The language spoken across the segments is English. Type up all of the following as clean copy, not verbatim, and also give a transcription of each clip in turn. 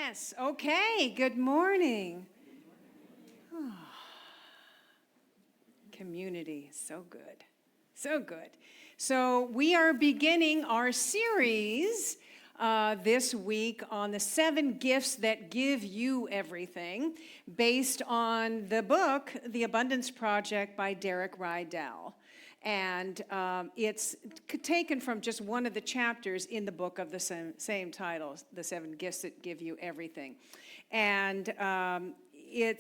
Yes, okay, good morning. Community, so good, so good. So we are beginning our series this week on the 7 gifts that give you everything, based on the book, The Abundance Project by Derek Rydell. And it's taken from just one of the chapters in the book of the same title, The 7 Gifts That Give You Everything. And we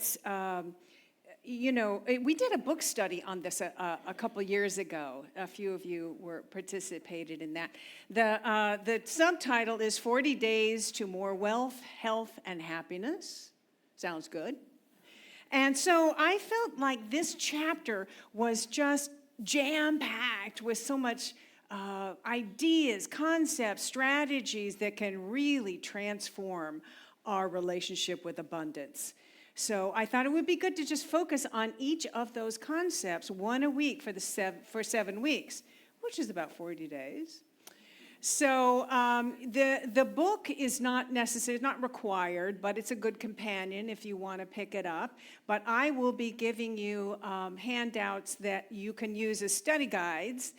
did a book study on this a couple years ago. A few of you participated in that. The subtitle is 40 Days to More Wealth, Health, and Happiness. Sounds good. And so I felt like this chapter was just jam-packed with so much ideas, concepts, strategies that can really transform our relationship with abundance. So I thought it would be good to just focus on each of those concepts, one a week for 7 weeks, which is about 40 days. So the book is not necessary, not required, but it's a good companion if you want to pick it up. But I will be giving you handouts that you can use as study guides,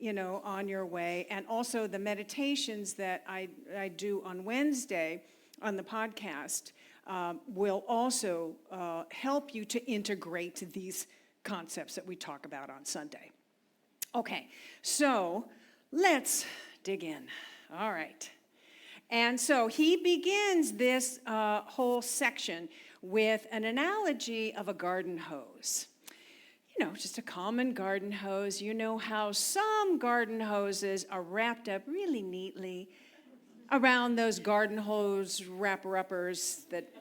on your way, and also the meditations that I do on Wednesday on the podcast will also help you to integrate these concepts that we talk about on Sunday. Okay, so let's dig in. All right. And so he begins this whole section with an analogy of a garden hose. Just a common garden hose. You know how some garden hoses are wrapped up really neatly around those garden hose wrapper-uppers that,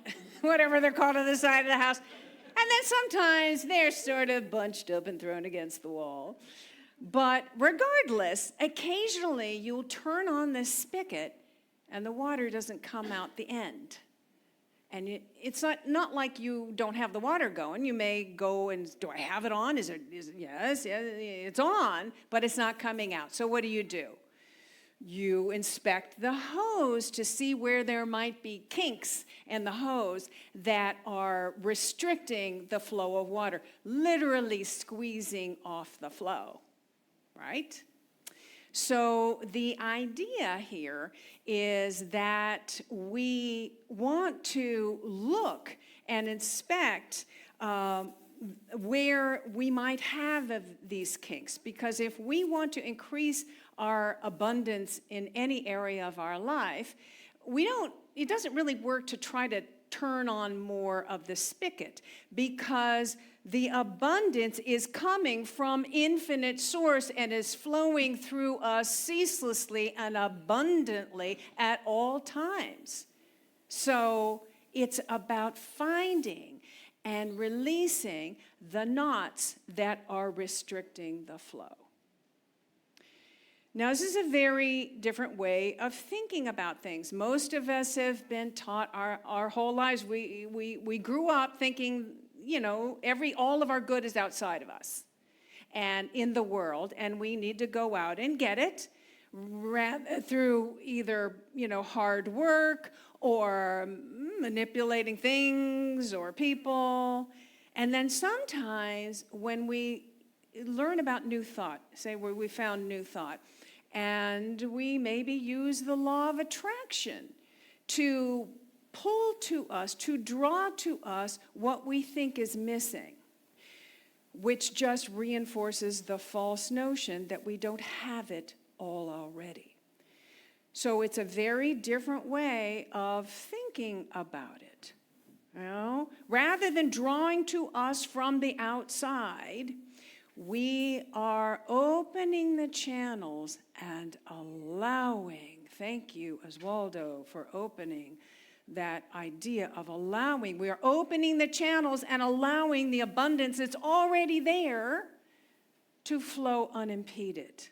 whatever they're called on the side of the house. And then sometimes they're sort of bunched up and thrown against the wall. But regardless, occasionally you'll turn on this spigot and the water doesn't come out the end. And it's not like you don't have the water going. You may go and, do I have it on? Yes, it's on, but it's not coming out. So what do? You inspect the hose to see where there might be kinks in the hose that are restricting the flow of water, literally squeezing off the flow. Right? So the idea here is that we want to look and inspect where we might have these kinks, because if we want to increase our abundance in any area of our life, it doesn't really work to try to turn on more of the spigot, because the abundance is coming from infinite source and is flowing through us ceaselessly and abundantly at all times. So it's about finding and releasing the knots that are restricting the flow. Now, this is a very different way of thinking about things. Most of us have been taught our whole lives. We grew up thinking, all of our good is outside of us and in the world, and we need to go out and get it through either, hard work or manipulating things or people. And then sometimes when we learn about new thought, say where we found new thought, and we maybe use the law of attraction to pull to us, to draw to us what we think is missing, which just reinforces the false notion that we don't have it all already. So it's a very different way of thinking about it. Rather than drawing to us from the outside, we are opening the channels and allowing, thank you, Oswaldo, for opening that idea of allowing. We are opening the channels and allowing the abundance that's already there to flow unimpeded.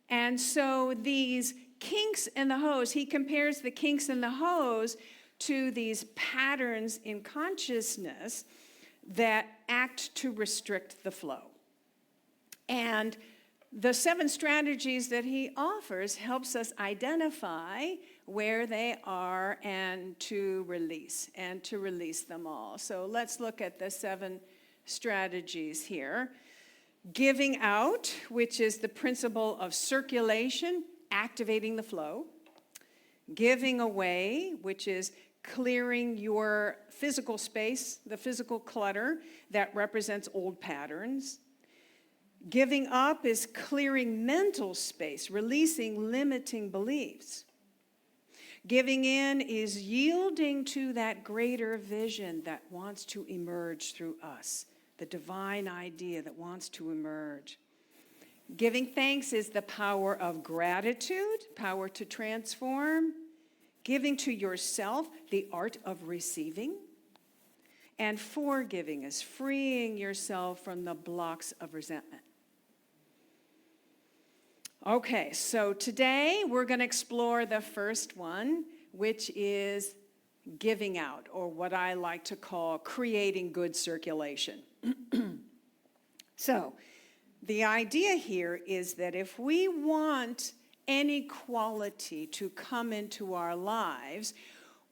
And so these kinks in the hose, he compares the kinks in the hose to these patterns in consciousness that act to restrict the flow. And the 7 strategies that he offers helps us identify where they are and to release them all. So let's look at the 7 strategies here. Giving out, which is the principle of circulation, activating the flow. Giving away, which is clearing your physical space, the physical clutter that represents old patterns. Giving up is clearing mental space, releasing limiting beliefs. Giving in is yielding to that greater vision that wants to emerge through us, the divine idea that wants to emerge. Giving thanks is the power of gratitude, power to transform. Giving to yourself, the art of receiving. And forgiving is freeing yourself from the blocks of resentment. Okay, so today we're going to explore the first one, which is giving out, or what I like to call creating good circulation. So, the idea here is that if we want any quality to come into our lives,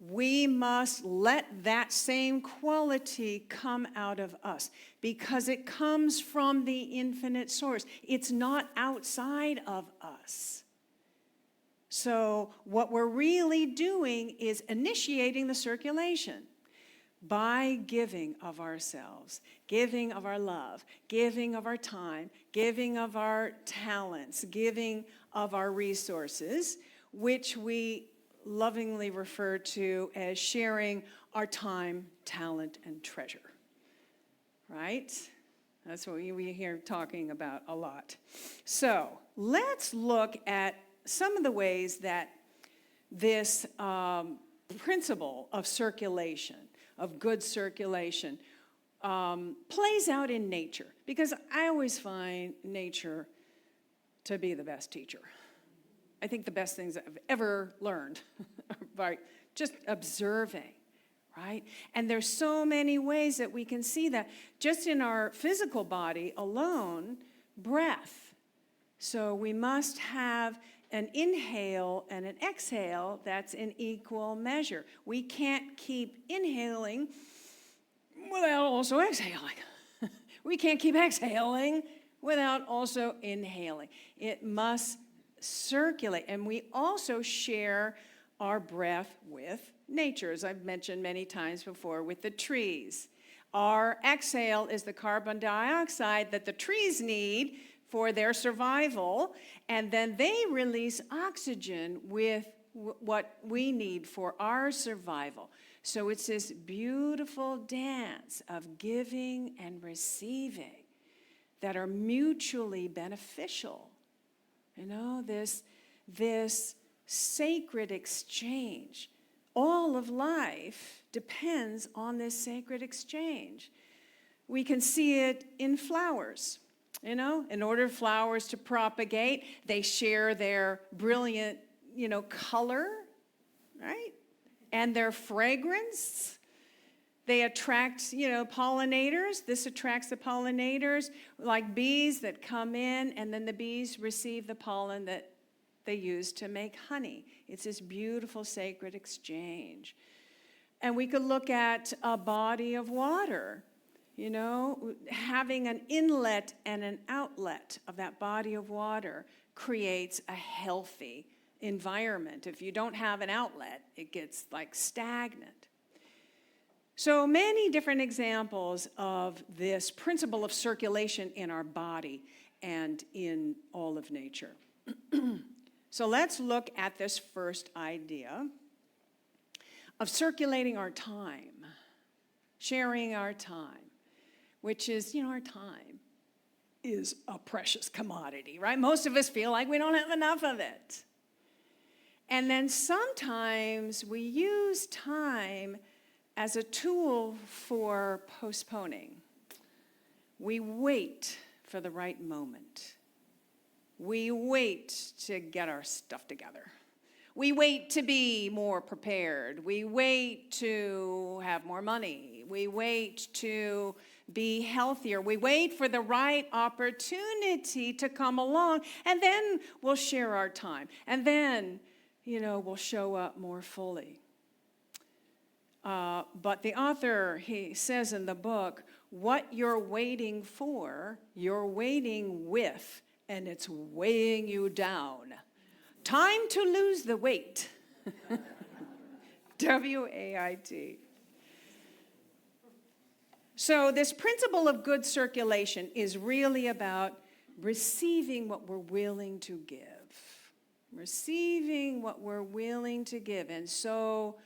we must let that same quality come out of us because it comes from the infinite source. It's not outside of us. So what we're really doing is initiating the circulation by giving of ourselves, giving of our love, giving of our time, giving of our talents, giving of our resources, which we lovingly refer to as sharing our time, talent, and treasure. Right? That's what we hear talking about a lot. So let's look at some of the ways that this principle of circulation, of good circulation, plays out in nature. Because I always find nature to be the best teacher. I think the best things I've ever learned by just observing, right? And there's so many ways that we can see that just in our physical body alone, breath. So we must have an inhale and an exhale that's in equal measure. We can't keep inhaling without also exhaling. We can't keep exhaling without also inhaling. It must circulate. And we also share our breath with nature, as I've mentioned many times before, with the trees. Our exhale is the carbon dioxide that the trees need for their survival, and then they release oxygen with what we need for our survival. So it's this beautiful dance of giving and receiving that are mutually beneficial. You know, this sacred exchange. All of life depends on this sacred exchange. We can see it in flowers. You know, in order for flowers to propagate, they share their brilliant, color, right? And their fragrance. They attract, pollinators. This attracts the pollinators, like bees that come in, and then the bees receive the pollen that they use to make honey. It's this beautiful sacred exchange. And we could look at a body of water, having an inlet and an outlet of that body of water creates a healthy environment. If you don't have an outlet, it gets like stagnant. So many different examples of this principle of circulation in our body and in all of nature. So let's look at this first idea of circulating our time, sharing our time, which is, our time is a precious commodity, right? Most of us feel like we don't have enough of it. And then sometimes we use time as a tool for postponing. We wait for the right moment. We wait to get our stuff together. We wait to be more prepared. We wait to have more money. We wait to be healthier. We wait for the right opportunity to come along, and then we'll share our time. And then, we'll show up more fully. But the author, he says in the book, what you're waiting for, you're waiting with, and it's weighing you down. Time to lose the weight. WAIT. So this principle of good circulation is really about receiving what we're willing to give. Receiving what we're willing to give. And so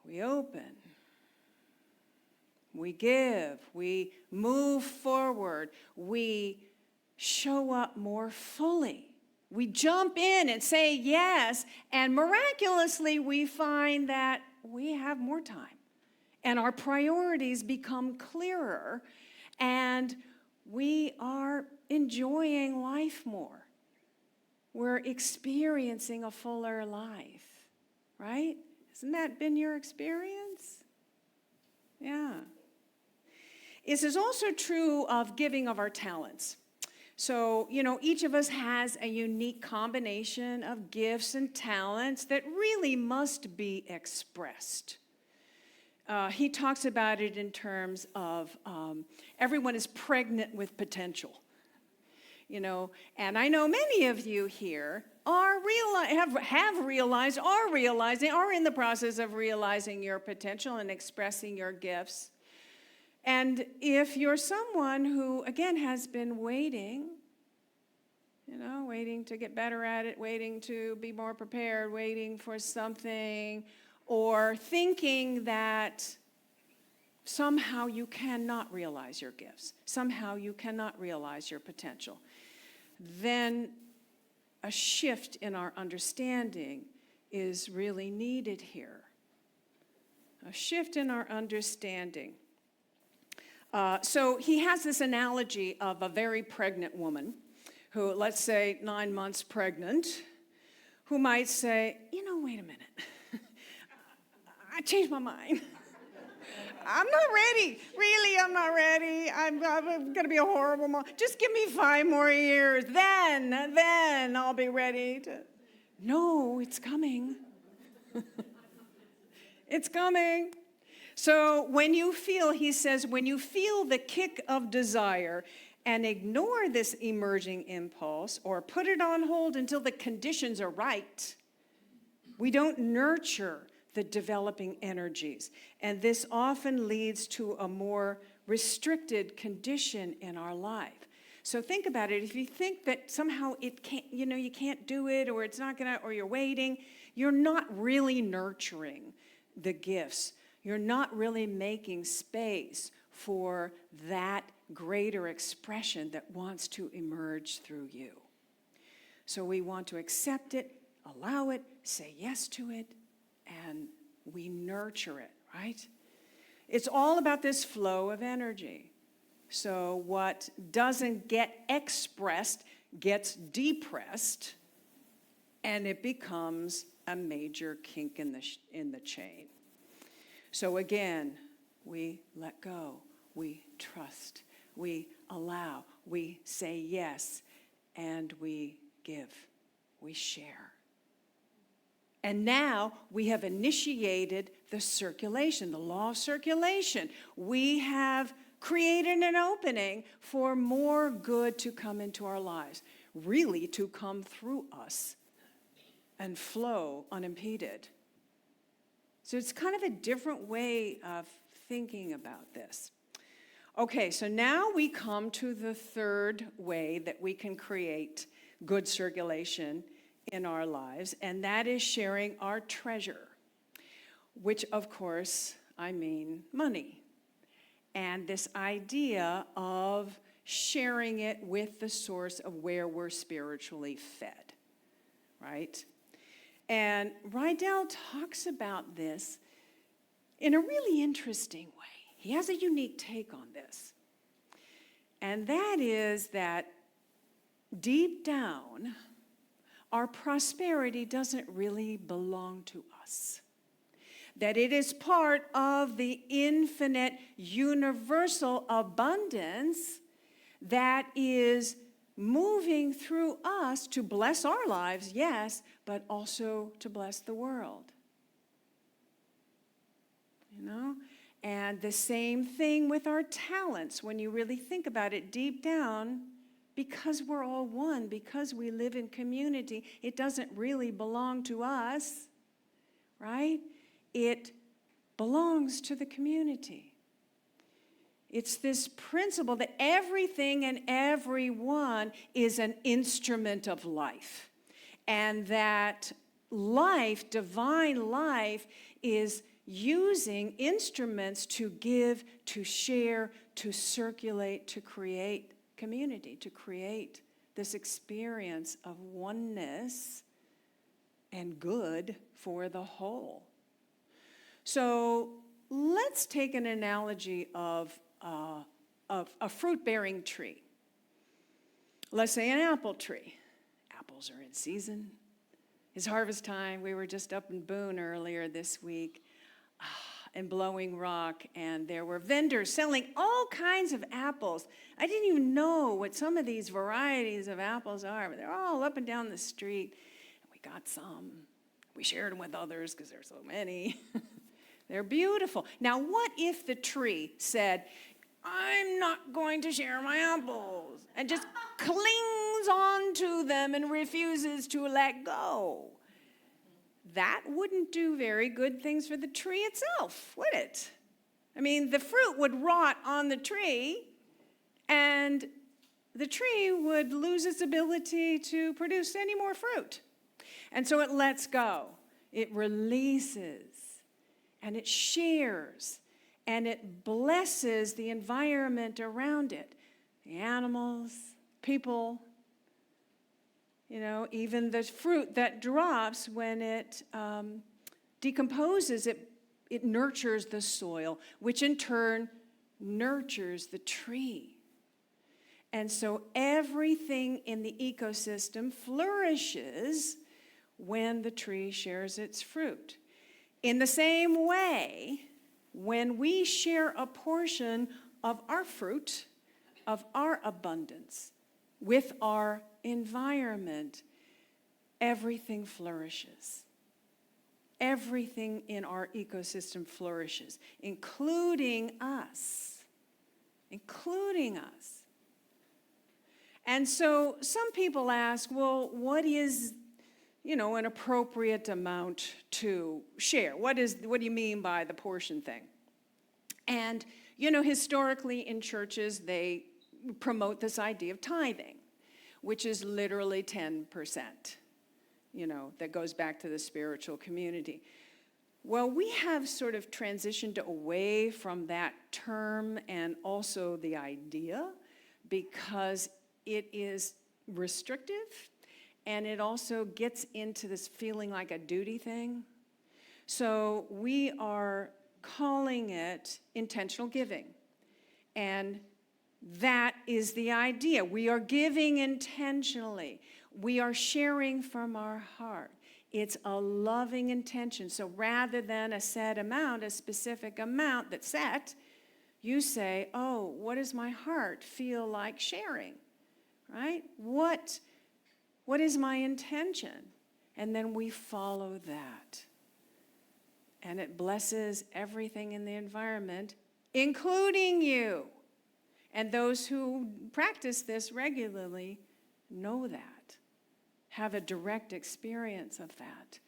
we open, we give, we move forward, we show up more fully. We jump in and say yes, and miraculously we find that we have more time. And our priorities become clearer, and we are enjoying life more. We're experiencing a fuller life, right? Hasn't that been your experience? Yeah. This is also true of giving of our talents. So, each of us has a unique combination of gifts and talents that really must be expressed. He talks about it in terms of everyone is pregnant with potential. And I know many of you here are realizing, are in the process of realizing your potential and expressing your gifts. And if you're someone who, again, has been waiting to get better at it, waiting to be more prepared, waiting for something, or thinking that somehow you cannot realize your gifts, somehow you cannot realize your potential, then a shift in our understanding is really needed here. A shift in our understanding. So he has this analogy of a very pregnant woman who, let's say 9 months pregnant, who might say, wait a minute. I changed my mind. I'm not ready. Really, I'm not ready. I'm going to be a horrible mom. Just give me 5 more years. Then I'll be ready to. No, it's coming. It's coming. So he says, when you feel the kick of desire and ignore this emerging impulse or put it on hold until the conditions are right, we don't nurture the developing energies. And this often leads to a more restricted condition in our life. So think about it. If you think that somehow it can't, you can't do it, or it's not gonna, or you're waiting, you're not really nurturing the gifts. You're not really making space for that greater expression that wants to emerge through you. So we want to accept it, allow it, say yes to it, and we nurture it, right? It's all about this flow of energy. So what doesn't get expressed gets depressed, and it becomes a major kink in the chain. So again, we let go, we trust, we allow, we say yes, and we give, we share. And now we have initiated the circulation, the law of circulation. We have created an opening for more good to come into our lives, really to come through us and flow unimpeded. So it's kind of a different way of thinking about this. Okay, so now we come to the third way that we can create good circulation in our lives, and that is sharing our treasure, which of course I mean money. And this idea of sharing it with the source of where we're spiritually fed, right? And Rydell talks about this in a really interesting way. He has a unique take on this. And that is that deep down, our prosperity doesn't really belong to us. that it is part of the infinite universal abundance that is moving through us to bless our lives, yes, but also to bless the world. You know? And the same thing with our talents. When you really think about it deep down, because we're all one, because we live in community, it doesn't really belong to us, right? It belongs to the community. It's this principle that everything and everyone is an instrument of life. And that life, divine life, is using instruments to give, to share, to circulate, to create community, to create this experience of oneness and good for the whole. So let's take an analogy of a fruit-bearing tree. Let's say an apple tree. Apples are in season. It's harvest time. We were just up in Boone earlier this week in Blowing Rock, and there were vendors selling all kinds of apples. I didn't even know what some of these varieties of apples are, but they're all up and down the street. And we got some. We shared them with others because there's so many. They're beautiful. Now, what if the tree said, I'm not going to share my apples, and just clings on to them and refuses to let go? That wouldn't do very good things for the tree itself, would it? I mean, the fruit would rot on the tree, and the tree would lose its ability to produce any more fruit. And so it lets go. It releases, and it shares, and it blesses the environment around it. The animals, people, you know, even the fruit that drops when it decomposes, it nurtures the soil, which in turn nurtures the tree. And so everything in the ecosystem flourishes when the tree shares its fruit. In the same way, when we share a portion of our fruit, of our abundance, with our environment, everything flourishes. Everything in our ecosystem flourishes, including us. Including us. And so some people ask, well, what is, an appropriate amount to share? What do you mean by the portion thing? And, historically in churches, they promote this idea of tithing, which is literally 10%, that goes back to the spiritual community. Well, we have sort of transitioned away from that term and also the idea because it is restrictive and it also gets into this feeling like a duty thing. So we are calling it intentional giving. And that is the idea. We are giving intentionally. We are sharing from our heart. It's a loving intention. So rather than a set amount, a specific amount that's set, you say, oh, what does my heart feel like sharing? Right? What is my intention? And then we follow that. And it blesses everything in the environment, including you. And those who practice this regularly know that, have a direct experience of that.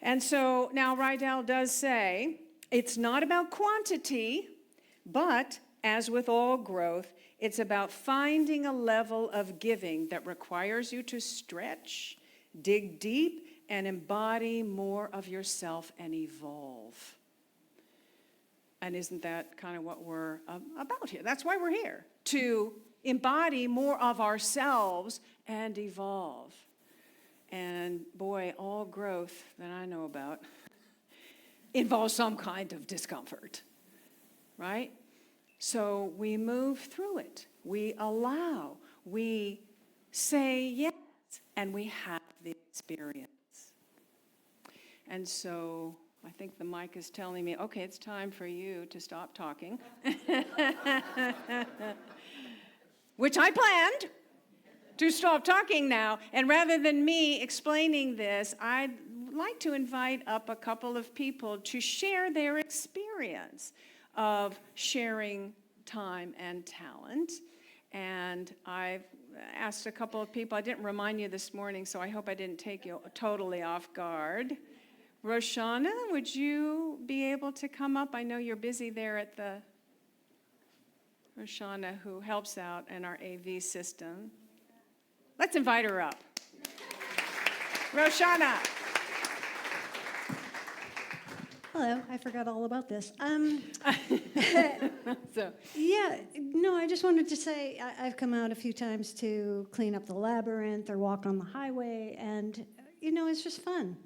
And so now Rydell does say, it's not about quantity, but as with all growth, it's about finding a level of giving that requires you to stretch, dig deep, and embody more of yourself and evolve. And isn't that kind of what we're about here? That's why we're here, to embody more of ourselves and evolve. And boy, all growth that I know about involves some kind of discomfort, right? So we move through it. We allow. We say yes, and we have the experience. And so I think the mic is telling me, okay, it's time for you to stop talking. Which I planned to stop talking now. And rather than me explaining this, I'd like to invite up a couple of people to share their experience of sharing time and talent. And I've asked a couple of people, I didn't remind you this morning, so I hope I didn't take you totally off guard. Roshana, would you be able to come up? I know you're busy there at the Roshana, who helps out in our AV system. Let's invite her up. Roshana. Hello, I forgot all about this. So, Yeah, no, I just wanted to say I've come out a few times to clean up the labyrinth or walk on the highway, and, it's just fun.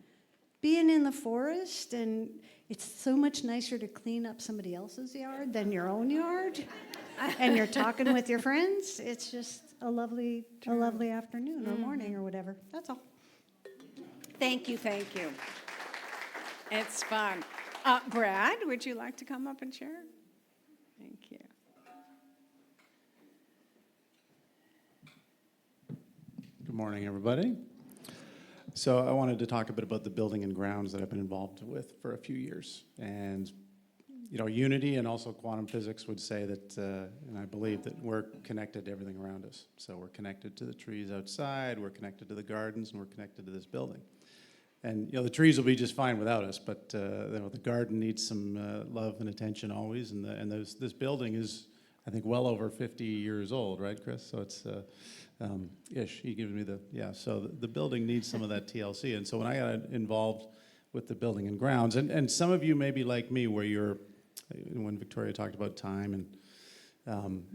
Being in the forest, and it's so much nicer to clean up somebody else's yard than your own yard, and you're talking with your friends. It's just a lovely afternoon or morning or whatever. That's all. thank you. It's fun. Brad, would you like to come up and share? Thank you. Good morning, everybody. So I wanted to talk a bit about the building and grounds that I've been involved with for a few years. And, Unity and also quantum physics would say that, and I believe that we're connected to everything around us. So we're connected to the trees outside, we're connected to the gardens, and we're connected to this building. And, the trees will be just fine without us, but, the garden needs some love and attention always. And this building is, I think, well over 50 years old, right, Chris? So it's ish. He gives me so the building needs some of that TLC. And so when I got involved with the building and grounds, and some of you may be like me, where when Victoria talked about time, and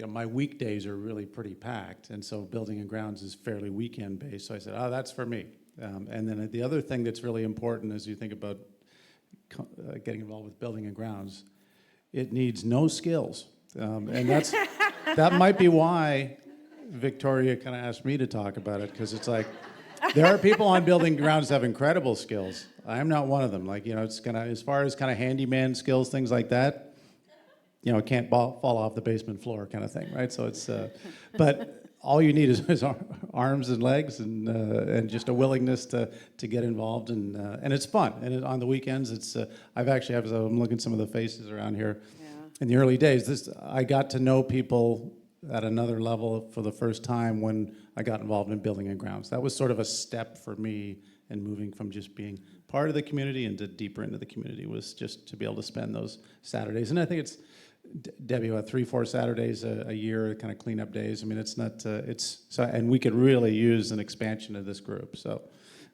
my weekdays are really pretty packed, and so building and grounds is fairly weekend based. So I said, that's for me. And then the other thing that's really important as you think about getting involved with building and grounds, it needs no skills. And that might be why Victoria kind of asked me to talk about it, because it's like, there are people on building grounds that have incredible skills. I'm not one of them. It's kind of, as far as kind of handyman skills, things like that, it can't fall off the basement floor kind of thing, right? So it's, but all you need is arms and legs and just a willingness to get involved, and it's fun. And on the weekends, it's I'm looking at some of the faces around here. Yeah. In the early days, I got to know people at another level for the first time when I got involved in building and grounds. That was sort of a step for me in moving from just being part of the community into deeper into the community, was just to be able to spend those Saturdays. And I think it's, Debbie, about 3-4 Saturdays a year, kind of cleanup days. I mean, it's not, and we could really use an expansion of this group. So,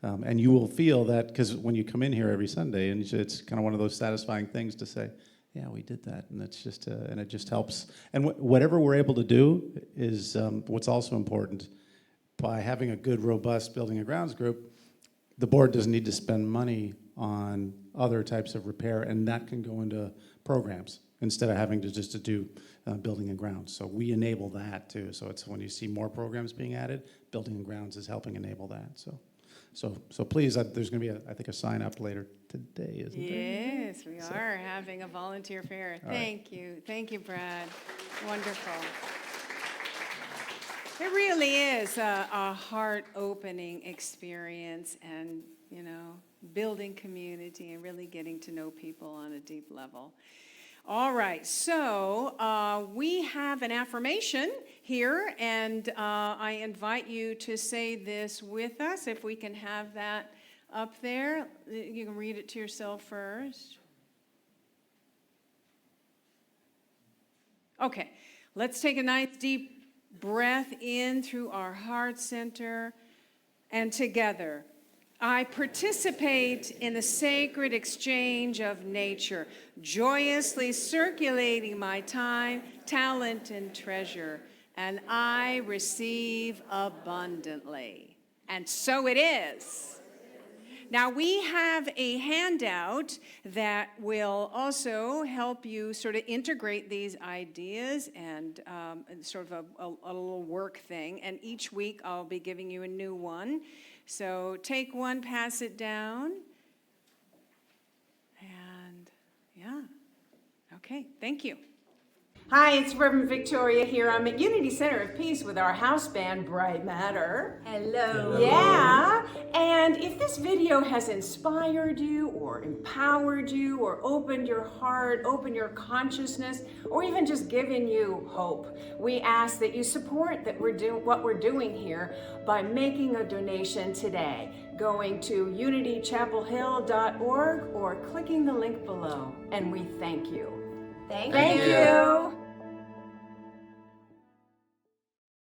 and you will feel that, because when you come in here every Sunday, and it's kind of one of those satisfying things to say, yeah, we did that, and it's just, and it just helps. And whatever we're able to do is what's also important. By having a good, robust building and grounds group, the board doesn't need to spend money on other types of repair, and that can go into programs instead of having to do building and grounds. So we enable that too. So it's when you see more programs being added, building and grounds is helping enable that. So please, there's going to be, I think, a sign up later today, isn't there? Yes, we are having a volunteer fair. Thank you, Brad. Wonderful. It really is a heart-opening experience, and building community and really getting to know people on a deep level. All right, so we have an affirmation here, and I invite you to say this with us, if we can have that up there. You can read it to yourself first. Okay, let's take a nice deep breath in through our heart center, and together. I participate in the sacred exchange of nature, joyously circulating my time, talent, and treasure, and I receive abundantly. And so it is. Now, we have a handout that will also help you sort of integrate these ideas, and sort of a little work thing. And each week I'll be giving you a new one. So take one, pass it down. Okay, thank you. Hi, it's Reverend Victoria here. I'm at Unity Center of Peace with our house band, Bright Matter. Hello. Yeah, and if this video has inspired you or empowered you or opened your heart, opened your consciousness, or even just given you hope, we ask that you support what we're doing here by making a donation today, going to unitychapelhill.org or clicking the link below. And we thank you. Thank you.